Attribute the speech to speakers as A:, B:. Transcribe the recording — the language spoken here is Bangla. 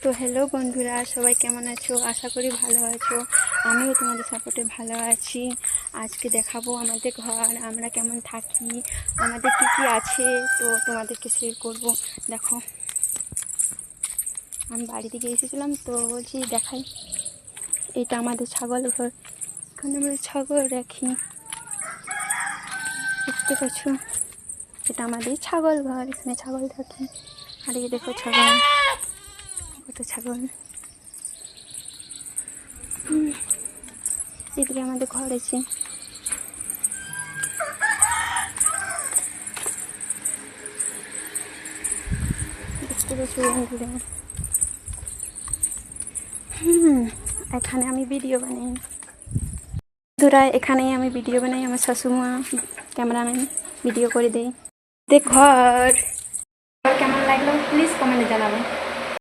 A: তো হ্যালো বন্ধুরা, সবাই কেমন আছো? আশা করি ভালো আছো। আমিও তোমাদের সাপোর্টে ভালো আছি। আজকে দেখাবো আমাদের ঘর, আমরা কেমন থাকি, আমাদের কী কী আছে, তো তোমাদেরকে শেয়ার করব। দেখো, আমি বাড়ি থেকে এসেছিলাম তো বলছি দেখাই। এটা আমাদের ছাগল ঘর, এখানে আমরা ছাগল রাখি, দেখতে পাচ্ছ। এটা আমাদের ছাগল ঘর, এখানে ছাগল থাকি। আর এই দেখো ছাগল, কত ছাগল। এদিকে আমাদের ঘর আছে। দেখতে পাচ্ছি বন্ধুরা, এখানে আমি ভিডিও বানাই। বন্ধুরা, এখানেই আমি ভিডিও বানাই। আমার শাশুমা ক্যামেরাম্যান, ভিডিও করে দেয়। দেখ ঘর কেমন লাগলো প্লিজ কমেন্টে জানাবেন।